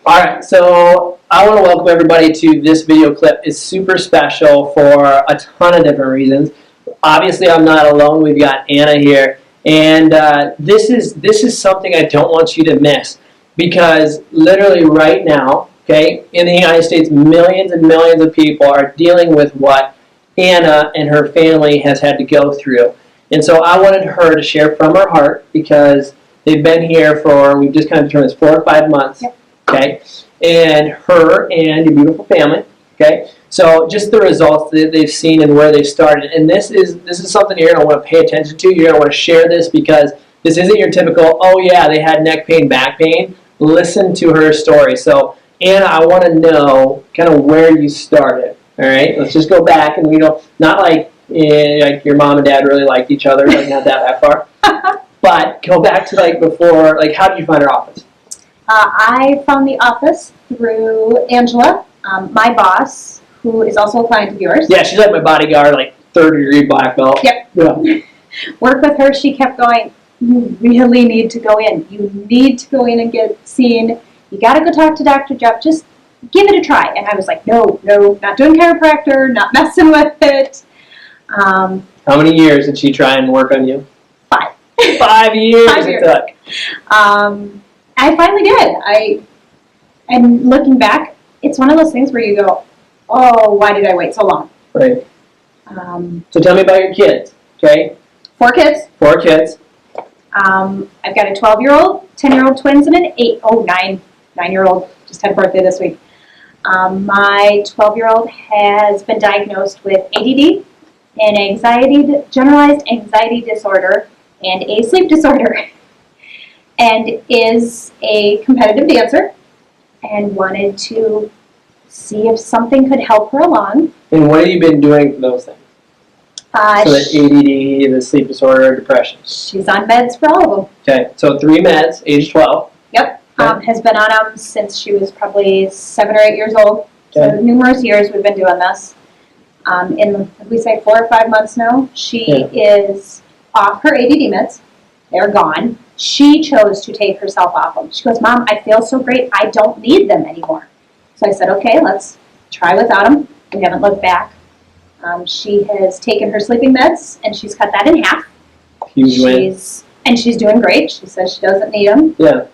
All right, so I want to welcome everybody to this video clip. It's super special for a ton of different reasons. Obviously, I'm not alone. We've got Anna here, and this is something I don't want you to miss because literally right now, okay, in the United States, millions and millions of people are dealing with what Anna and her family has had to go through. And so I wanted her to share from her heart because they've been here for, we've just kind of determined this, 4 or 5 months. Yep. Okay, and her and your beautiful family. Okay, so just the results that they've seen and where they've started, and this is something you're going to want to pay attention to. You're going to want to share this because this isn't your typical, oh yeah, they had neck pain, back pain. Listen to her story. So Anna, I want to know kind of where you started. All right, let's just go back, and not like your mom and dad really liked each other, like not that far, but go back to like before, like how did you find our office? I found the office through Angela, my boss, who is also a client of yours. Yeah, she's like my bodyguard, like 3rd-degree black belt. Yep. Yeah. Work with her. She kept going, you really need to go in. You need to go in and get seen. You got to go talk to Dr. Jeff. Just give it a try. And I was like, no, not doing chiropractor, not messing with it. How many years did she try and work on you? 5. 5 years. 5 years. It took. I finally did. And looking back, it's one of those things where you go, oh, why did I wait so long? Right. So tell me about your kids, okay? 4 kids. 4 kids. I've got a 12-year-old, 10-year-old twins, and an 9-year-old. Just had a birthday this week. My 12-year-old has been diagnosed with ADD, generalized anxiety disorder, and a sleep disorder. And is a competitive dancer and wanted to see if something could help her along. And what have you been doing for those things? So the ADD, the sleep disorder, depression. She's on meds for all of them. Okay, so 3 meds, age 12. Yep, okay. Has been on them since she was probably 7 or 8 years old. Okay. So numerous years we've been doing this. In, we say 4 or 5 months now, she is off her ADD meds. They're gone. She chose to take herself off them. She goes, Mom, I feel so great. I don't need them anymore. So I said, okay, let's try without them. We haven't looked back. She has taken her sleeping meds, and she's cut that in half. Huge win. And she's doing great. She says she doesn't need them. Yeah.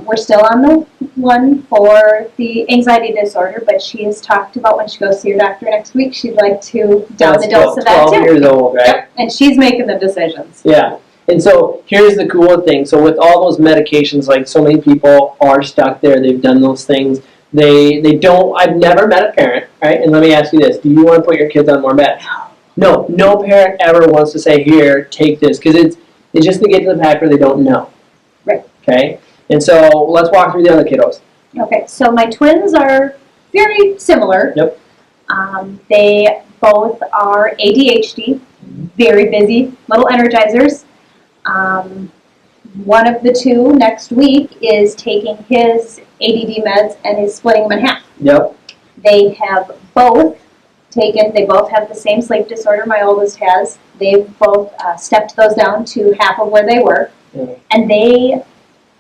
We're still on the one for the anxiety disorder, but she has talked about when she goes to see her doctor next week, she'd like to down the dose of that too. 12 years old, right? Yep. And she's making the decisions. Yeah. And so here's the cool thing. So with all those medications, like so many people are stuck there. They've done those things. They don't. I've never met a parent, right? And let me ask you this: do you want to put your kids on more meds? No. No parent ever wants to say, "Here, take this," because it's just to get to the fact where they don't know. Right. Okay. And so let's walk through the other kiddos. Okay. So my twins are very similar. Yep. They both are ADHD, very busy, little energizers. One of the 2 next week is taking his ADD meds and is splitting them in half. Yep. They have both have the same sleep disorder my oldest has. They've both stepped those down to half of where they were. Yeah. And they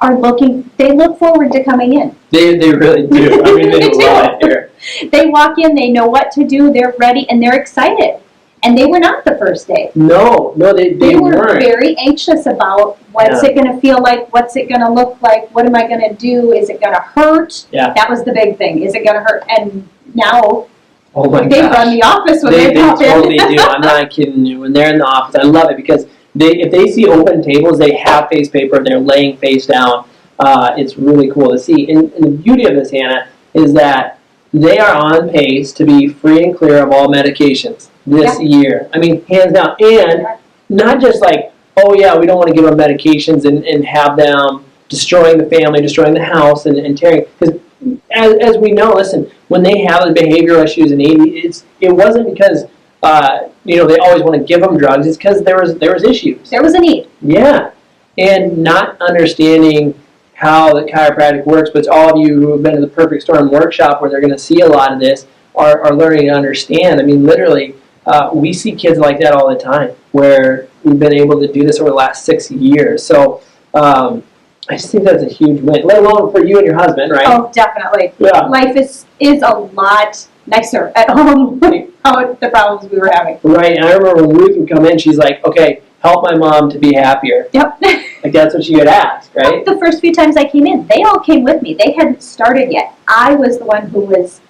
look forward to coming in. They really do. I mean, they love it here. They walk in, they know what to do, they're ready, and they're excited. And they were not the first day. No, they were weren't. Very anxious about what's it going to feel like, what's it going to look like, what am I going to do, is it going to hurt? Yeah. That was the big thing, is it going to hurt? And now they run the office when they pop in. They totally do. I'm not kidding you. When they're in the office, I love it because if they see open tables, they have face paper and they're laying face down. It's really cool to see. And the beauty of this, Hannah, is that they are on pace to be free and clear of all medications this year. I mean, hands down. And not just like, oh yeah, we don't want to give them medications and have them destroying the family, destroying the house, and tearing. Because as we know, listen, when they have the behavioral issues and ADD, it wasn't because they always want to give them drugs. It's because there was issues. There was a need. Yeah, and not understanding how the chiropractic works, but all of you who have been to the Perfect Storm workshop where they're going to see a lot of this are learning to understand. I mean, literally, we see kids like that all the time where we've been able to do this over the last 6 years. So I just think that's a huge win, let alone for you and your husband, right? Oh, definitely. Yeah. Life is a lot nicer at home without the problems we were having. Right, and I remember when Ruth would come in, she's like, okay, help my mom to be happier. Yep. Like, that's what she would ask, right? The first few times I came in, they all came with me. They hadn't started yet. I was the one who was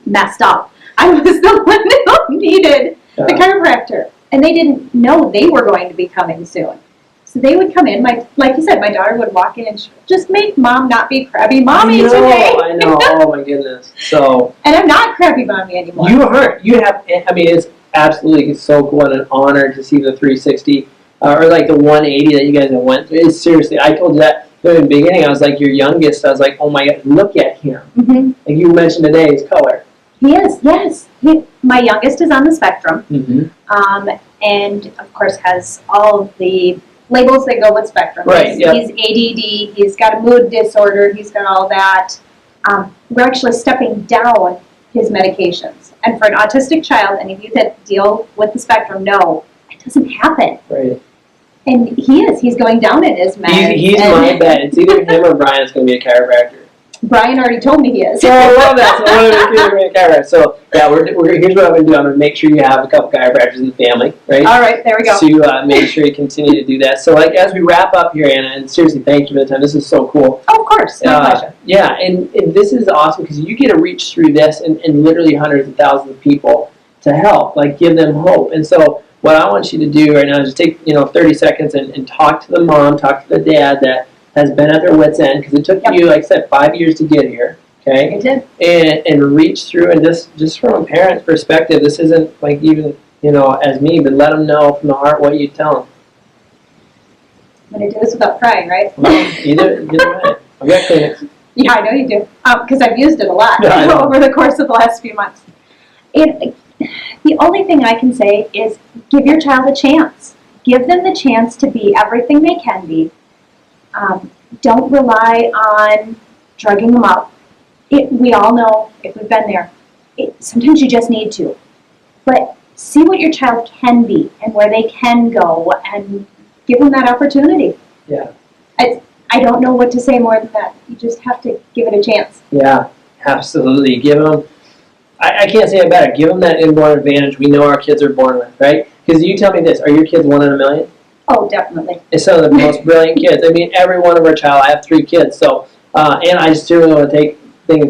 messed up. I was the one who needed the chiropractor. And they didn't know they were going to be coming soon. So they would come in, like you said, my daughter would walk in and she would just make mom not be crabby mommy today. I know, oh my goodness. So. And I'm not crabby mommy anymore. You aren't. You have, I mean, it's absolutely so cool and an honor to see the 360, or like the 180 that you guys have went through. It's seriously, I told you that in the beginning, I was like, your youngest, I was like, oh my God, look at him. Mm-hmm. Like you mentioned today, his color. He is, yes. My youngest is on the spectrum, Mm-hmm. and of course has all of the labels that go with spectrum. Right, yep. He's ADD, he's got a mood disorder, he's got all that. We're actually stepping down his medications. And for an autistic child, any of you that deal with the spectrum know it doesn't happen. Right. And he's going down in his meds. He's my bet. It's either him or Brian is going to be a chiropractor. Brian already told me he is. So I love that. So one of the kids are going to be a chiropractor. So yeah, here's what I'm going to do. I'm going to make sure you have a couple chiropractors in the family, right? All right, there we go. To make sure you continue to do that. So like as we wrap up here, Anna, and seriously, thank you for the time. This is so cool. Oh, of course, my pleasure. Yeah, and this is awesome because you get to reach through this and literally hundreds of thousands of people to help, like give them hope. And so what I want you to do right now is just take 30 seconds and talk to the mom, talk to the dad that has been at their wits' end because it took you, like I said, 5 years to get here. Okay, it did. And reach through and just from a parent's perspective, this isn't like even as me, but let them know from the heart what you tell them. I'm going to do this without crying, right? Well, either way. I've got Kleenex. Yeah, I know you do, because I've used it a lot Yeah, over the course of the last few months. The only thing I can say is give your child a chance. Give them the chance to be everything they can be. Don't rely on drugging them up. We all know, if we've been there, sometimes you just need to. But see what your child can be and where they can go and give them that opportunity. Yeah. I don't know what to say more than that. You just have to give it a chance. Yeah, absolutely. Give them, I can't say it better, give them that inborn advantage we know our kids are born with, right? Because you tell me this, are your kids 1 in a million? Oh, definitely. It's some of the most brilliant kids. I mean, every one of our child, I have 3 kids, so, and I just really want to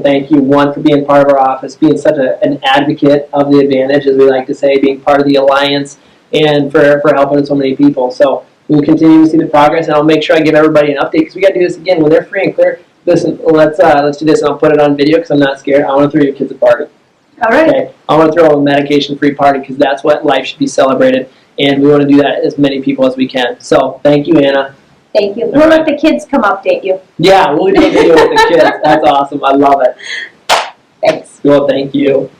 thank you, one, for being part of our office, being such an advocate of the advantage, as we like to say, being part of the alliance, and for helping so many people. So we'll continue to see the progress, and I'll make sure I give everybody an update, because we got to do this again when they're free and clear. Listen, let's do this, and I'll put it on video, because I'm not scared. I want to throw your kids a party. All right. Okay? I want to throw a medication-free party, because that's what life should be celebrated, and we want to do that as many people as we can. So thank you, Anna. Thank you. We'll let the kids come update you. Yeah, we'll do a video with the kids. That's awesome. I love it. Thanks. Well, thank you.